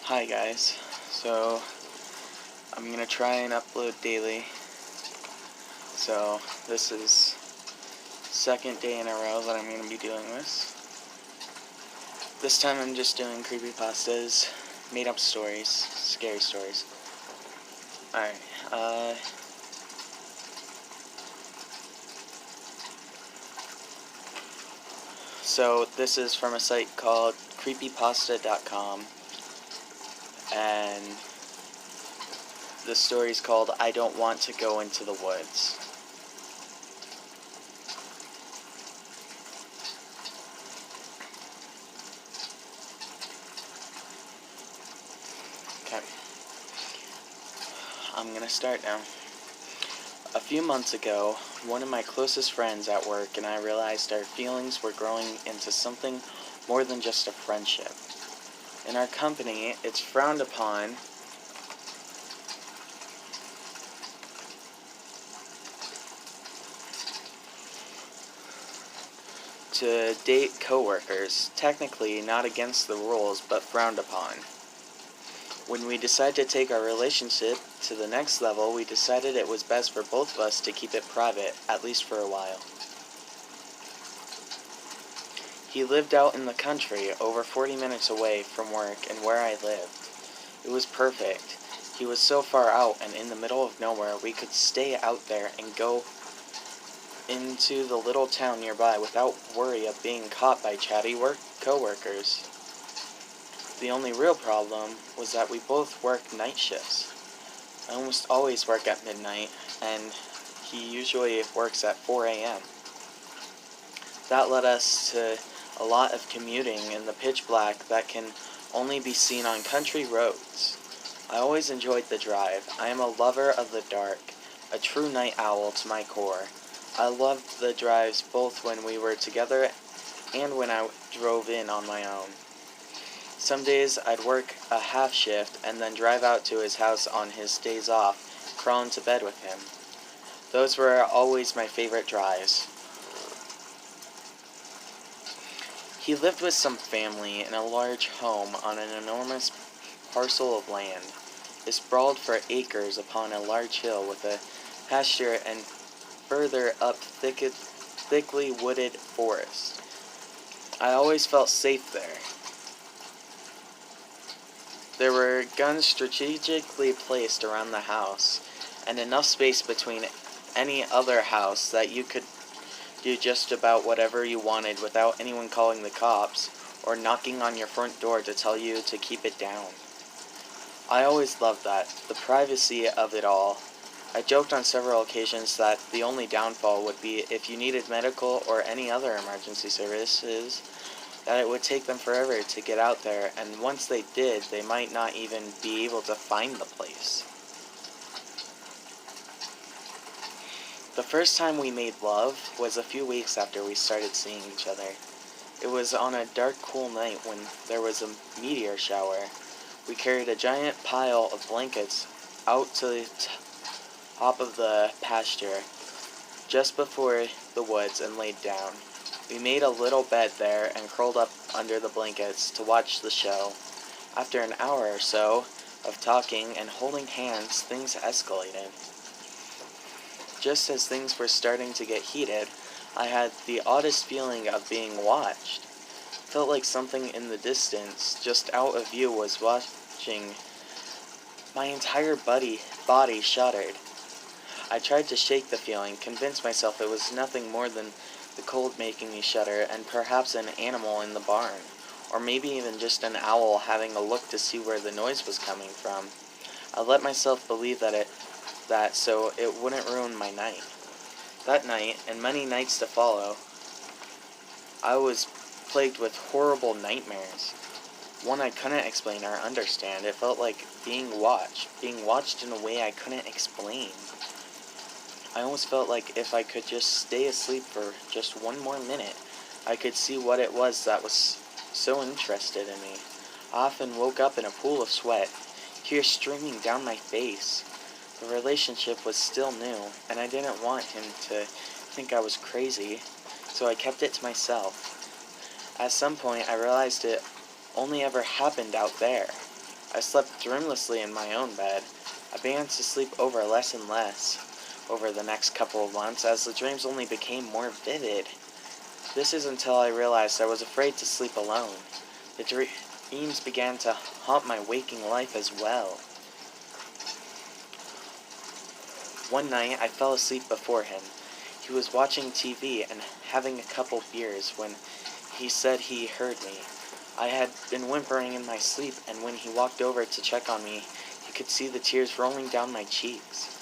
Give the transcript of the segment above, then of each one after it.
Hi guys, so I'm gonna try and upload daily. So this is second day in a row that I'm gonna be doing this. This time I'm just doing creepypastas, made up stories, scary stories. Alright, so this is from a site called Creepypasta.com, and the story's called I Don't Want to Go Into the Woods. Okay, I'm gonna start now. A few months ago, one of my closest friends at work and I realized our feelings were growing into something more than just a friendship. In our company, it's frowned upon to date coworkers, technically not against the rules, but frowned upon. When we decided to take our relationship to the next level, we decided it was best for both of us to keep it private, at least for a while. He lived out in the country, over 40 minutes away from work and where I lived. It was perfect. He was so far out and in the middle of nowhere, we could stay out there and go into the little town nearby without worry of being caught by chatty coworkers. The only real problem was that we both worked night shifts. I almost always work at midnight, and he usually works at 4 a.m. That led us to a lot of commuting in the pitch black that can only be seen on country roads. I always enjoyed the drive. I am a lover of the dark, a true night owl to my core. I loved the drives both when we were together and when I drove in on my own. Some days I'd work a half shift and then drive out to his house on his days off, crawl into bed with him. Those were always my favorite drives. He lived with some family in a large home on an enormous parcel of land. It sprawled for acres upon a large hill with a pasture and further up thickly wooded forest. I always felt safe there. There were guns strategically placed around the house, and enough space between any other house that you could do just about whatever you wanted without anyone calling the cops or knocking on your front door to tell you to keep it down. I always loved that, the privacy of it all. I joked on several occasions that the only downfall would be if you needed medical or any other emergency services, that it would take them forever to get out there, and once they did, they might not even be able to find the place. The first time we made love was a few weeks after we started seeing each other. It was on a dark, cool night when there was a meteor shower. We carried a giant pile of blankets out to the top of the pasture, just before the woods, and laid down. We made a little bed there and curled up under the blankets to watch the show. After an hour or so of talking and holding hands, things escalated. Just as things were starting to get heated, I had the oddest feeling of being watched. Felt like something in the distance, just out of view, was watching. My entire body shuddered. I tried to shake the feeling, convince myself it was nothing more than the cold making me shudder, and perhaps an animal in the barn, or maybe even just an owl having a look to see where the noise was coming from. I let myself believe that so it wouldn't ruin my night. That night, and many nights to follow, I was plagued with horrible nightmares. One I couldn't explain or understand. It felt like being watched in a way I couldn't explain. I almost felt like if I could just stay asleep for just one more minute, I could see what it was that was so interested in me. I often woke up in a pool of sweat, tears streaming down my face. The relationship was still new, and I didn't want him to think I was crazy, so I kept it to myself. At some point, I realized it only ever happened out there. I slept dreamlessly in my own bed. I began to sleep over less and less over the next couple of months as the dreams only became more vivid. This is until I realized I was afraid to sleep alone. The dreams began to haunt my waking life as well. One night I fell asleep before him. He was watching TV and having a couple beers when he said he heard me. I had been whimpering in my sleep, and when he walked over to check on me, he could see the tears rolling down my cheeks.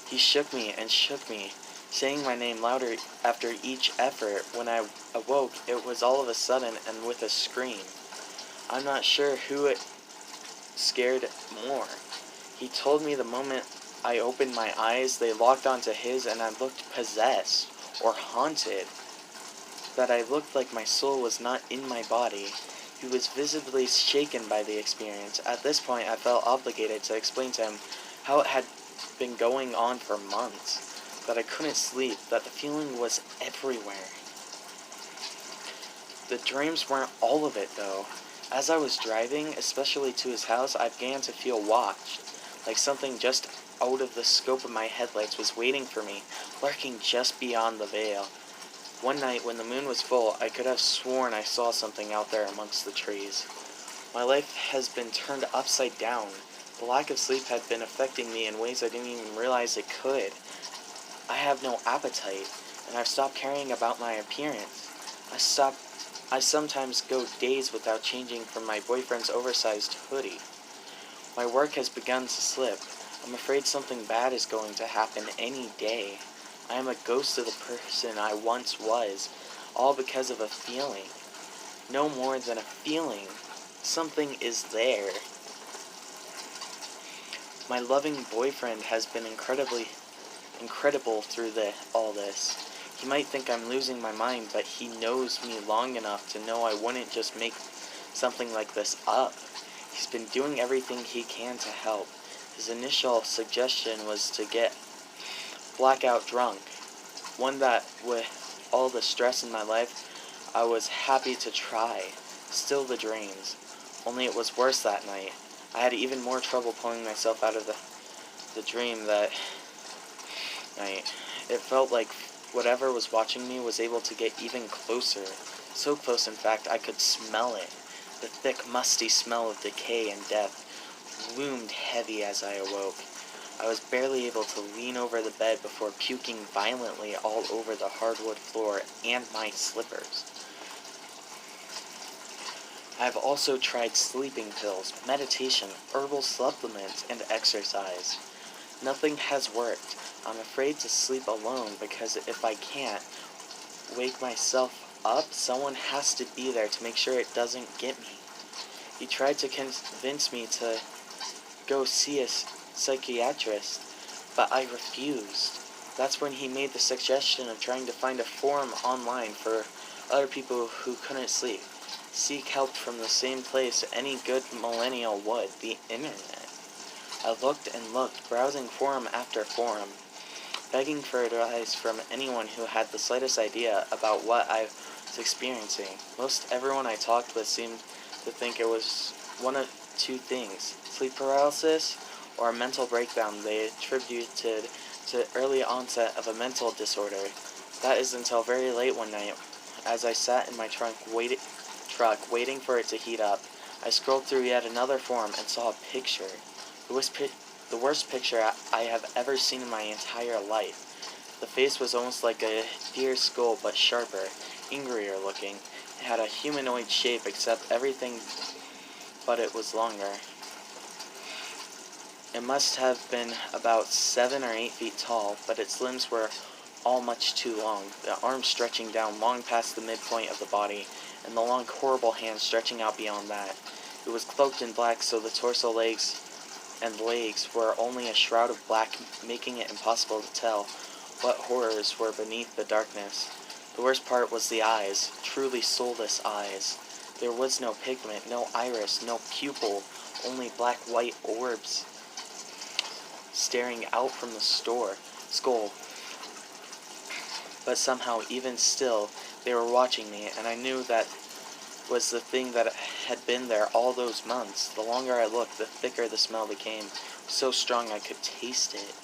He shook me and shook me, saying my name louder after each effort. When I awoke, it was all of a sudden and with a scream. I'm not sure who it scared more. He told me the moment I opened my eyes, they locked onto his and I looked possessed or haunted. That I looked like my soul was not in my body. He was visibly shaken by the experience. At this point, I felt obligated to explain to him how it had been going on for months, that I couldn't sleep, that the feeling was everywhere. The dreams weren't all of it, though. As I was driving, especially to his house, I began to feel watched, like something just out of the scope of my headlights was waiting for me, lurking just beyond the veil. One night, when the moon was full, I could have sworn I saw something out there amongst the trees. My life has been turned upside down. The lack of sleep had been affecting me in ways I didn't even realize it could. I have no appetite, and I've stopped caring about my appearance. I sometimes go days without changing from my boyfriend's oversized hoodie. My work has begun to slip. I'm afraid something bad is going to happen any day. I am a ghost of the person I once was, all because of a feeling. No more than a feeling. Something is there. My loving boyfriend has been incredible through all this. He might think I'm losing my mind, but he knows me long enough to know I wouldn't just make something like this up. He's been doing everything he can to help. His initial suggestion was to get blackout drunk. One that, with all the stress in my life, I was happy to try. Still the dreams. Only it was worse that night. I had even more trouble pulling myself out of the dream that night. It felt like whatever was watching me was able to get even closer. So close, in fact, I could smell it. The thick, musty smell of decay and death loomed heavy as I awoke. I was barely able to lean over the bed before puking violently all over the hardwood floor and my slippers. I have also tried sleeping pills, meditation, herbal supplements, and exercise. Nothing has worked. I'm afraid to sleep alone because if I can't wake myself up, someone has to be there to make sure it doesn't get me. He tried to convince me to go see a psychiatrist, but I refused. That's when he made the suggestion of trying to find a forum online for other people who couldn't sleep. Seek help from the same place any good millennial would, the internet. I looked and looked, browsing forum after forum, begging for advice from anyone who had the slightest idea about what I was experiencing. Most everyone I talked with seemed to think it was one of two things: sleep paralysis or a mental breakdown they attributed to early onset of a mental disorder. That is until very late one night, as I sat in my truck waiting for it to heat up. I scrolled through yet another forum and saw a picture. The worst picture I have ever seen in my entire life. The face was almost like a deer's skull, but sharper, angrier looking. It had a humanoid shape, except everything but it was longer. It must have been about 7 or 8 feet tall, but its limbs were all much too long, the arms stretching down long past the midpoint of the body, and the long, horrible hands stretching out beyond that. It was cloaked in black, so the torso, legs, and legs were only a shroud of black, making it impossible to tell what horrors were beneath the darkness. The worst part was the eyes, truly soulless eyes. There was no pigment, no iris, no pupil, only black-white orbs staring out from the skull. But somehow, even still, they were watching me, and I knew that was the thing that had been there all those months. The longer I looked, the thicker the smell became, so strong I could taste it.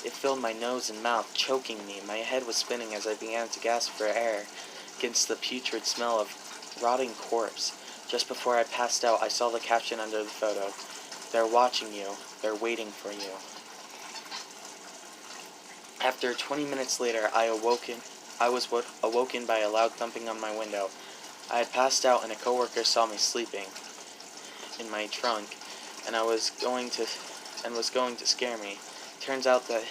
It filled my nose and mouth, choking me. My head was spinning as I began to gasp for air against the putrid smell of rotting corpse. Just before I passed out, I saw the caption under the photo. "They're watching you. They're waiting for you." After 20 minutes later, I was awoken by a loud thumping on my window. I had passed out and a coworker saw me sleeping in my trunk and was going to scare me. Turns out that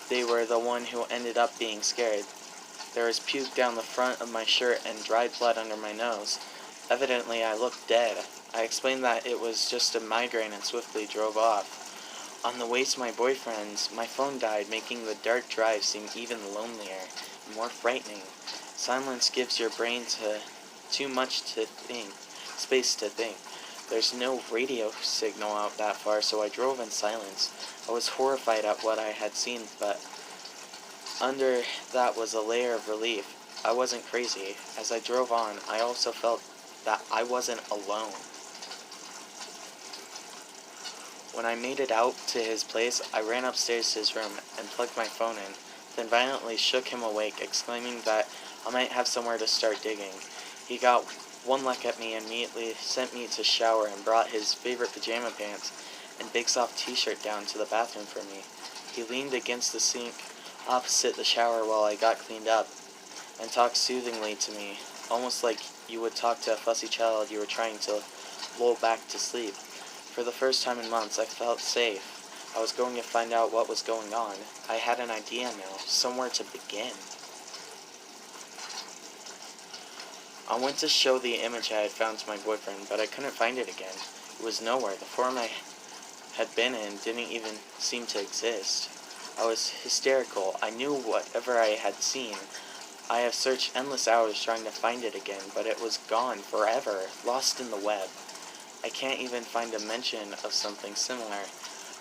they were the one who ended up being scared. There was puke down the front of my shirt and dried blood under my nose. Evidently, I looked dead. I explained that it was just a migraine and swiftly drove off. On the way to my boyfriend's, my phone died, making the dark drive seem even lonelier and more frightening. Silence gives your brain too much space to think. There's no radio signal out that far, so I drove in silence. I was horrified at what I had seen, but under that was a layer of relief. I wasn't crazy. As I drove on, I also felt that I wasn't alone. When I made it out to his place, I ran upstairs to his room and plugged my phone in, then violently shook him awake, exclaiming that I might have somewhere to start digging. He got one look at me and immediately sent me to shower and brought his favorite pajama pants and big soft t-shirt down to the bathroom for me. He leaned against the sink opposite the shower while I got cleaned up and talked soothingly to me, almost like you would talk to a fussy child you were trying to lull back to sleep. For the first time in months, I felt safe. I was going to find out what was going on. I had an idea now, somewhere to begin. I went to show the image I had found to my boyfriend, but I couldn't find it again. It was nowhere. The forum I had been in didn't even seem to exist. I was hysterical. I knew whatever I had seen. I have searched endless hours trying to find it again, but it was gone forever, lost in the web. I can't even find a mention of something similar.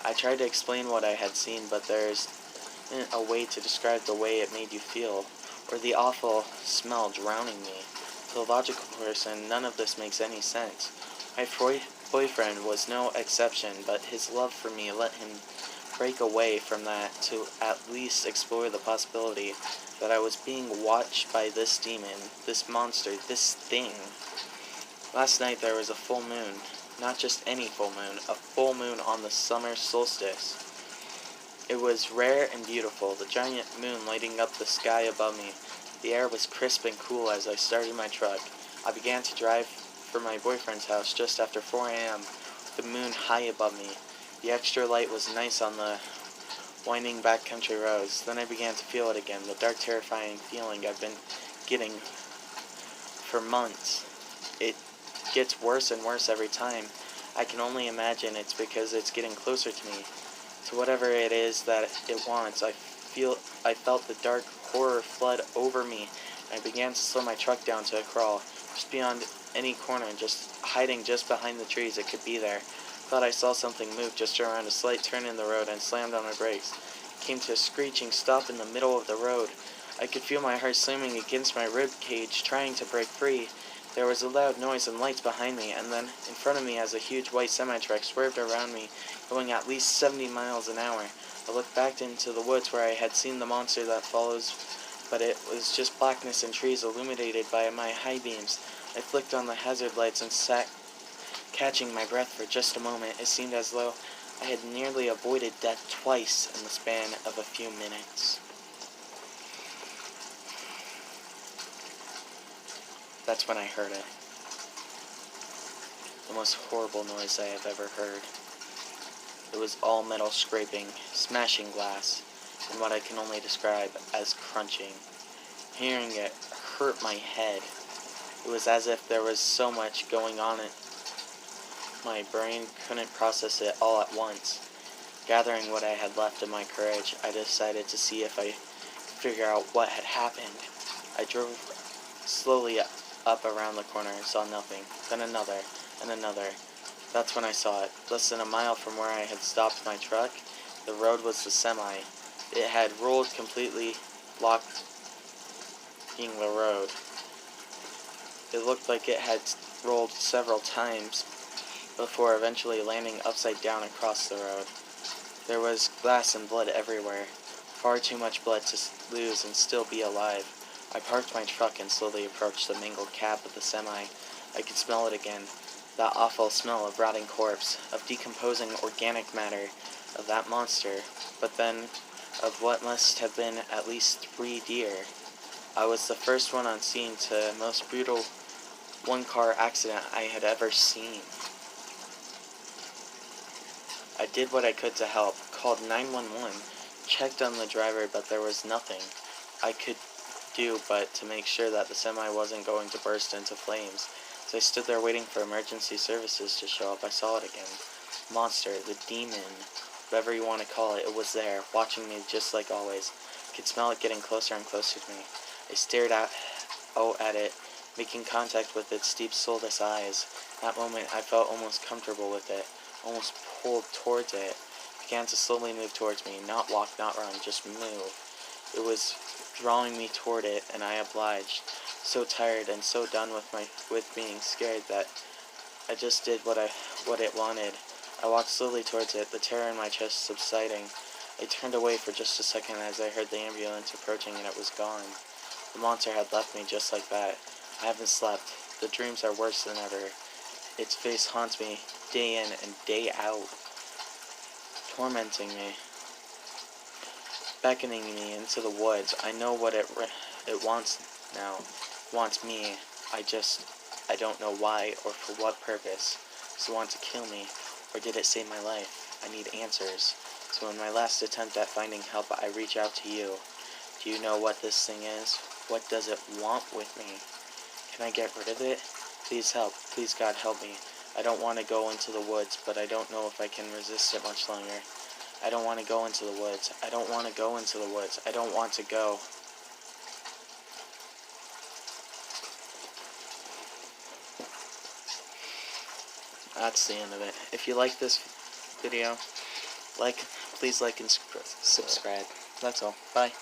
I tried to explain what I had seen, but there isn't a way to describe the way it made you feel, or the awful smell drowning me. To a logical person, none of this makes any sense. My boyfriend was no exception, but his love for me let him break away from that to at least explore the possibility that I was being watched by this demon, this monster, this thing. Last night there was a full moon. Not just any full moon, a full moon on the summer solstice. It was rare and beautiful, the giant moon lighting up the sky above me. The air was crisp and cool as I started my truck. I began to drive for my boyfriend's house just after 4 a.m., with the moon high above me. The extra light was nice on the winding backcountry roads. Then I began to feel it again, the dark, terrifying feeling I've been getting for months. It gets worse and worse every time. I can only imagine it's because it's getting closer to me, to whatever it is that it wants. I felt the dark horror flood over me, and I began to slow my truck down to a crawl, just beyond any corner, just hiding just behind the trees. It could be there. Thought I saw something move just around a slight turn in the road and slammed on my brakes. Came to a screeching stop in the middle of the road. I could feel my heart slamming against my rib cage, trying to break free. There was a loud noise and lights behind me, and then in front of me as a huge white semi-truck swerved around me, going at least 70 miles an hour. I looked back into the woods where I had seen the monster that follows, but it was just blackness and trees illuminated by my high beams. I flicked on the hazard lights and sat catching my breath for just a moment. It seemed as though I had nearly avoided death twice in the span of a few minutes. That's when I heard it. The most horrible noise I have ever heard. It was all metal scraping, smashing glass, and what I can only describe as crunching. Hearing it hurt my head. It was as if there was so much going on my brain couldn't process it all at once. Gathering what I had left of my courage, I decided to see if I could figure out what had happened. I drove slowly up around the corner and saw nothing, then another, and another. That's when I saw it. Less than a mile from where I had stopped my truck, the road was the semi. It had rolled completely, blocking the road. It looked like it had rolled several times before eventually landing upside down across the road. There was glass and blood everywhere. Far too much blood to lose and still be alive. I parked my truck and slowly approached the mangled cab of the semi. I could smell it again. That awful smell of rotting corpse, of decomposing organic matter, of that monster, but then of what must have been at least 3 deer. I was the first one on scene to most brutal one-car accident I had ever seen. I did what I could to help, called 911, checked on the driver, but there was nothing I could do but to make sure that the semi wasn't going to burst into flames. As I stood there waiting for emergency services to show up, I saw it again. Monster, the demon, whatever you want to call it, it was there, watching me just like always. I could smell it getting closer and closer to me. I stared out at it, making contact with its deep soulless eyes. That moment I felt almost comfortable with it, almost pulled towards it. It began to slowly move towards me, not walk, not run, just move. It was drawing me toward it, and I obliged. So tired and so done with being scared that I just did what it wanted. I walked slowly towards it, the terror in my chest subsiding. I turned away for just a second as I heard the ambulance approaching, and it was gone. The monster had left me just like that. I haven't slept. The dreams are worse than ever. Its face haunts me day in and day out, tormenting me, beckoning me into the woods. I know what it wants now. It wants me. I don't know why or for what purpose. Does it want to kill me, or did it save my life? I need answers. So in my last attempt at finding help, I reach out to you. Do you know what this thing is? What does it want with me? Can I get rid of it? Please help. Please, God, help me. I don't want to go into the woods, but I don't know if I can resist it much longer. I don't want to go into the woods. I don't want to go into the woods. I don't want to go. That's the end of it. If you like this video, please like and subscribe. That's all. Bye.